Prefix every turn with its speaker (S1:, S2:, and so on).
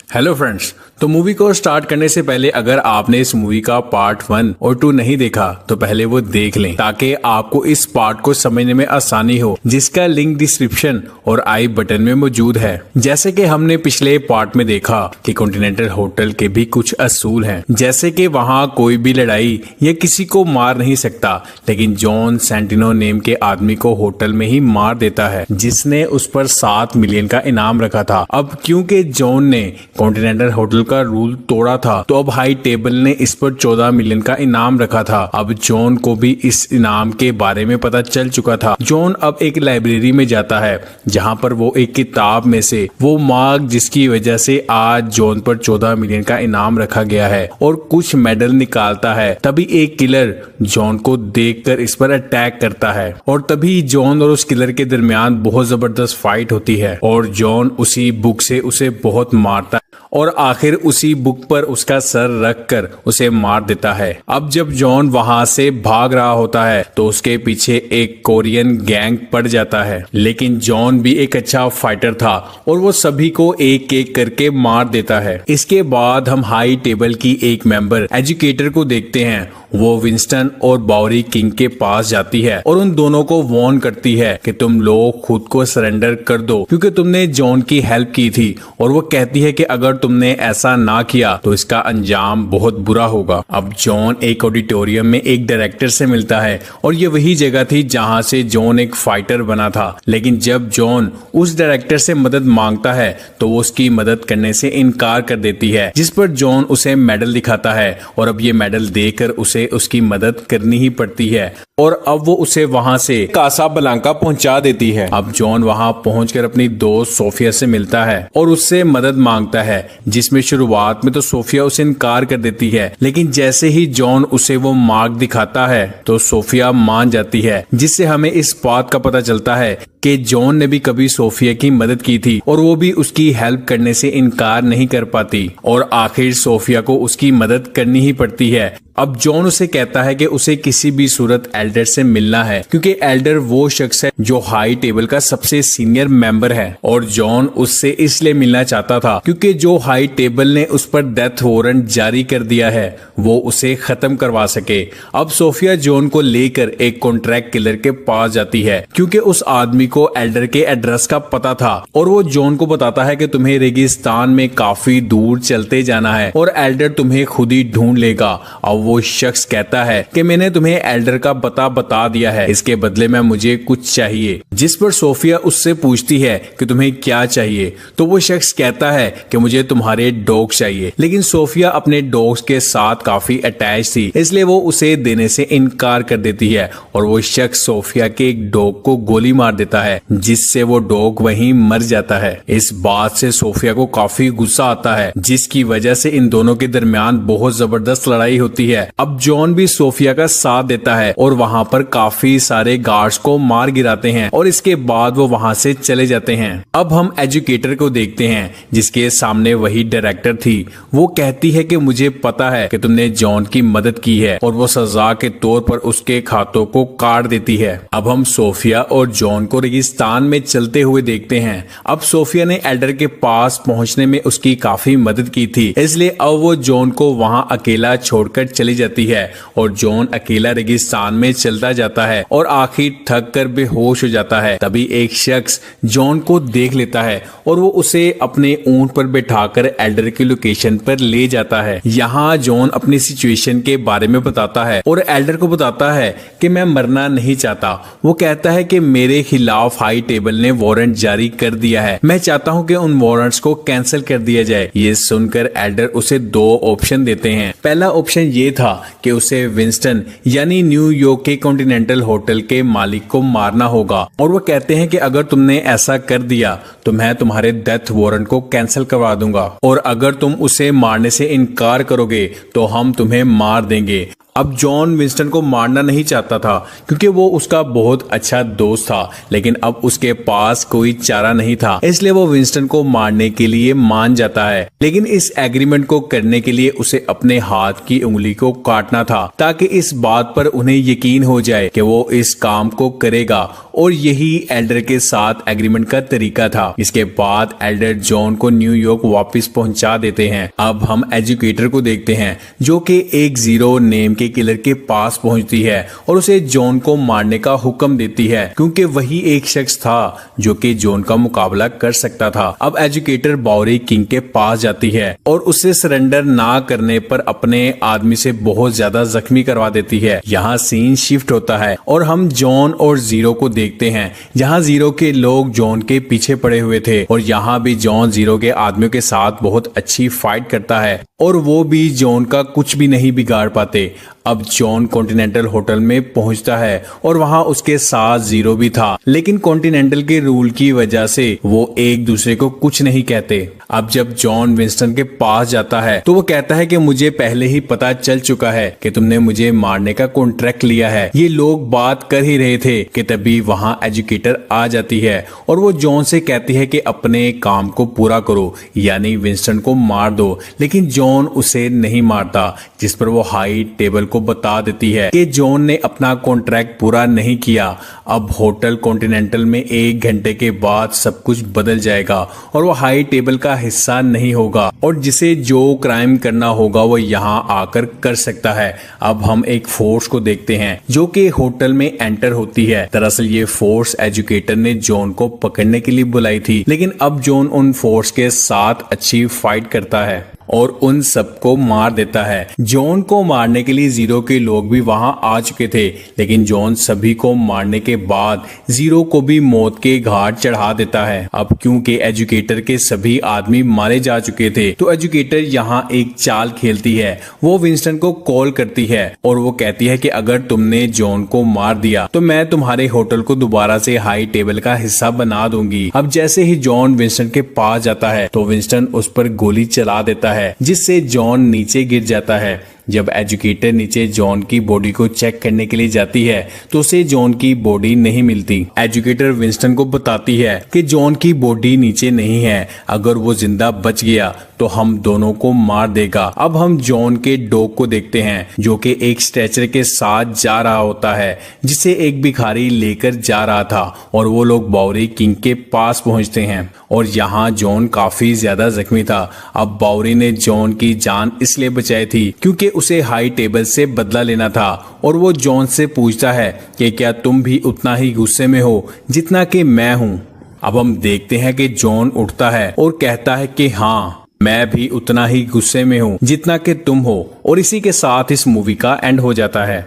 S1: Hello friends, तो movie को start करने से पहले अगर आपने इस मूवी का पार्ट 1 और 2 नहीं देखा तो पहले वो देख लें ताकि आपको इस पार्ट को समझने में आसानी हो, जिसका लिंक डिस्क्रिप्शन और आई बटन में मौजूद है। जैसे कि हमने पिछले पार्ट में देखा कि कॉन्टिनेंटल होटल के भी कुछ असूल हैं, जैसे कि वहाँ कोई भी लड़ाई या किसी को मार नहीं सकता, लेकिन जॉन सेंटिनो नेम के आदमी को होटल में ही मार देता है, जिसने उस पर 7 मिलियन का इनाम रखा था। अब क्योंकि जॉन ने कॉन्टिनेंटल होटल का रूल तोड़ा था, तो अब हाई टेबल ने इस पर 14 मिलियन का इनाम रखा था। अब जॉन को भी इस इनाम के बारे में पता चल चुका था। जॉन अब एक लाइब्रेरी में जाता है, जहां पर वो एक किताब में से वो मार्क जिसकी वजह से आज जॉन पर 14 मिलियन का इनाम रखा गया है और कुछ मेडल निकालता है। तभी एक किलर जॉन को देखकर इस पर अटैक करता है और तभी जॉन और उस किलर के दरमियान बहुत जबरदस्त फाइट होती है और जॉन उसी बुक से उसे बहुत मारता है और आखिर उसी बुक पर उसका सर रखकर उसे मार देता है। अब जब जॉन वहां से भाग रहा होता है तो उसके पीछे एक कोरियन गैंग पड़ जाता है, लेकिन जॉन भी एक अच्छा फाइटर था और वो सभी को एक एक करके मार देता है। इसके बाद हम हाई टेबल की एक मेंबर एजुकेटर को देखते हैं। वो विंस्टन और बाउरी किंग के पास जाती है और उन दोनों को वार्न करती है कि तुम लोग खुद को सरेंडर कर दो क्योंकि तुमने जॉन की हेल्प की थी, और वो कहती है कि अगर तुमने ऐसा ना किया तो इसका अंजाम बहुत बुरा होगा। अब जॉन एक ऑडिटोरियम में एक डायरेक्टर से मिलता है और ये वही जगह थी जहां से जॉन एक फाइटर बना था, लेकिन जब जॉन उस डायरेक्टर से मदद मांगता है तो वो उसकी मदद करने से इनकार कर देती है, जिस पर जॉन उसे मेडल दिखाता है और अब ये मेडल देकर उसे उसकी मदद करनी ही पड़ती है और अब वो उसे वहां से कासाब्लांका पहुंचा देती है। अब जॉन वहां पहुंचकर अपनी दोस्त सोफिया से मिलता है और उससे मदद मांगता है, जिसमें शुरुआत में तो सोफिया उसे इनकार कर देती है, लेकिन जैसे ही जॉन उसे वो मार्क दिखाता है तो सोफिया मान जाती है, जिससे हमें इस बात का पता चलता है कि जॉन ने भी कभी सोफिया की मदद की थी और वो भी उसकी हेल्प करने से इनकार नहीं कर पाती और आखिर सोफिया को उसकी मदद करनी ही पड़ती है। अब जॉन उसे कहता है कि उसे किसी भी सूरत एल्डर से मिलना है क्योंकि एल्डर वो शख्स है जो हाई टेबल का सबसे सीनियर मेंबर है और जॉन उससे इसलिए मिलना चाहता था क्योंकि जो हाई टेबल ने उस पर डेथ वारंट जारी कर दिया है वो उसे खत्म करवा सके। अब सोफिया जॉन को लेकर एक कॉन्ट्रैक्ट किलर के पास जाती है क्योंकि उस आदमी को एल्डर के एड्रेस का पता था और वो जॉन को बताता है कि तुम्हें रेगिस्तान में काफी दूर चलते जाना है और एल्डर तुम्हें खुद ही ढूंढ लेगा। अब वो शख्स कहता है कि मैंने तुम्हें एल्डर का पता बता दिया है, इसके बदले में मुझे कुछ चाहिए, जिस पर सोफिया उससे पूछती है कि तुम्हें क्या चाहिए, तो वो शख्स कहता है कि मुझे तुम्हारे डॉग चाहिए, लेकिन सोफिया अपने डॉग्स के साथ काफी अटैच थी, इसलिए वो उसे देने से इनकार कर देती है और वो शख्स सोफिया के एक डॉग को गोली मार देता है, जिससे वो डॉग वहीं मर जाता है। इस बात से सोफिया को काफी गुस्सा आता है, जिसकी वजह से इन दोनों के दरमियान बहुत जबरदस्त लड़ाई होती है। अब जॉन भी सोफिया का साथ देता है और वहां पर काफी सारे गार्ड्स को मार गिराते हैं और इसके बाद वो वहां से चले जाते हैं। अब हम एजुकेटर को देखते हैं, जिसके सामने वही डायरेक्टर थी। वो कहती है कि मुझे पता है कि तुमने जॉन की मदद की है और वो सजा के तौर पर उसके खातों को काट देती है। अब हम सोफिया और जॉन को रेगिस्तान में चलते हुए देखते हैं। अब सोफिया ने एल्डर के पास पहुंचने में उसकी काफी मदद की थी, इसलिए अब वो जॉन को वहां अकेला छोड़कर चली जाती है और जॉन अकेला रेगिस्तान में चलता जाता है और आखिर थक कर बेहोश हो जाता है। तभी एक शख्स जॉन को देख लेता है और वो उसे अपने ऊंट पर बैठाकर एल्डर की लोकेशन पर ले जाता है। यहाँ जॉन अपनी सिचुएशन के बारे में बताता है और एल्डर को बताता है कि मैं मरना नहीं चाहता। वो कहता है कि मेरे खिलाफ हाई टेबल ने वारंट जारी कर दिया है, मैं चाहता हूँ कि उन वारंट्स को कैंसिल कर दिया जाए। ये सुनकर एल्डर उसे 2 ऑप्शन देते हैं। पहला ऑप्शन ये था कि उसे विंस्टन यानी न्यूयॉर्क के कॉन्टिनेंटल होटल के मालिक को मारना होगा और वो कहते हैं कि अगर तुमने ऐसा कर दिया तो मैं तुम्हारे डेथ वारंट को कैंसिल करवा दूंगा और अगर तुम उसे मारने से इनकार करोगे तो हम तुम्हें मार देंगे। अब जॉन विंस्टन को मारना नहीं चाहता था क्योंकि वो उसका बहुत अच्छा दोस्त था, लेकिन अब उसके पास कोई चारा नहीं था, इसलिए वो विंस्टन को मारने के लिए मान जाता है। लेकिन इस एग्रीमेंट को करने के लिए उसे अपने हाथ की उंगली को काटना था ताकि इस बात पर उन्हें यकीन हो जाए कि वो इस काम को करेगा, और यही एल्डर के साथ एग्रीमेंट का तरीका था। इसके बाद एल्डर जॉन को न्यूयॉर्क वापस पहुंचा देते हैं। अब हम एजुकेटर को देखते हैं जो कि एक जीरो नेम के किलर के पास पहुंचती है और उसे जॉन को मारने का हुक्म देती है क्योंकि वही एक शख्स था जो कि जॉन का मुकाबला कर सकता था। अब एजुकेटर बाउरी किंग के पास जाती है और उसे सरेंडर ना करने पर अपने आदमी से बहुत ज्यादा जख्मी करवा देती है। यहाँ सीन शिफ्ट होता है और हम जॉन और जीरो को देखते हैं जहाँ जीरो के लोग जॉन के पीछे पड़े हुए थे, और यहाँ भी जॉन जीरो के आदमियों के साथ बहुत अच्छी फाइट करता है और वो भी जॉन का कुछ भी नहीं बिगाड़ पाते। अब जॉन कॉन्टिनेंटल होटल में पहुंचता है और वहां उसके साथ जीरो भी था, लेकिन कॉन्टिनेंटल के रूल की वजह से वो एक दूसरे को कुछ नहीं कहते। अब जब जॉन विंस्टन के पास जाता है तो वो कहता है कि मुझे पहले ही पता चल चुका है कि तुमने मुझे मारने का कॉन्ट्रैक्ट लिया है। ये लोग बात कर ही रहे थे कि तभी वहां एजुकेटर आ जाती है और वो जॉन से कहती है कि अपने काम को पूरा करो, यानी विंस्टन को मार दो। लेकिन जॉन उसे नहीं मारता, जिस पर वो हाई टेबल को बता देती है कि जॉन ने अपना कॉन्ट्रैक्ट पूरा नहीं किया। अब होटल कॉन्टिनेंटल में 1 घंटे के बाद सब कुछ बदल जाएगा और वो हाई टेबल का हिस्सा नहीं होगा, और जिसे जो क्राइम करना होगा वो यहाँ आकर कर सकता है। अब हम एक फोर्स को देखते हैं जो कि होटल में एंटर होती है। दरअसल ये फोर्स एजुकेटर ने जॉन को पकड़ने के लिए बुलाई थी, लेकिन अब जॉन उन फोर्स के साथ अच्छी फाइट करता है और उन सबको मार देता है। जॉन को मारने के लिए जीरो के लोग भी वहां आ चुके थे, लेकिन जॉन सभी को मारने के बाद जीरो को भी मौत के घाट चढ़ा देता है। अब क्योंकि एजुकेटर के सभी आदमी मारे जा चुके थे तो एजुकेटर यहाँ एक चाल खेलती है। वो विंस्टन को कॉल करती है और वो कहती है कि अगर तुमने जॉन को मार दिया तो मैं तुम्हारे होटल को दोबारा से हाई टेबल का हिस्सा बना दूंगी। अब जैसे ही जॉन विंस्टन के पास जाता है तो विंस्टन उस पर गोली चला देता है जिससे जॉन नीचे गिर जाता है। जब एजुकेटर नीचे जॉन की बॉडी को चेक करने के लिए जाती है तो उसे जॉन की बॉडी नहीं मिलती। एजुकेटर विंस्टन को बताती है कि जॉन की बॉडी नीचे नहीं है, अगर वो जिंदा बच गया तो हम दोनों को मार देगा। अब हम जॉन के डॉग को देखते हैं जो कि एक स्ट्रेचर के साथ जा रहा होता है जिसे एक भिखारी लेकर जा रहा था, और वो लोग बाउरी किंग के पास पहुंचते हैं और यहाँ जॉन काफी ज्यादा जख्मी था। अब बाउरी ने जॉन की जान इसलिए बचाई थी क्योंकि उसे हाई टेबल से बदला लेना था, और वो जॉन से पूछता है कि क्या तुम भी उतना ही गुस्से में हो जितना कि मैं हूँ। अब हम देखते हैं कि जॉन उठता है और कहता है कि हाँ, मैं भी उतना ही गुस्से में हूँ जितना कि तुम हो, और इसी के साथ इस मूवी का एंड हो जाता है।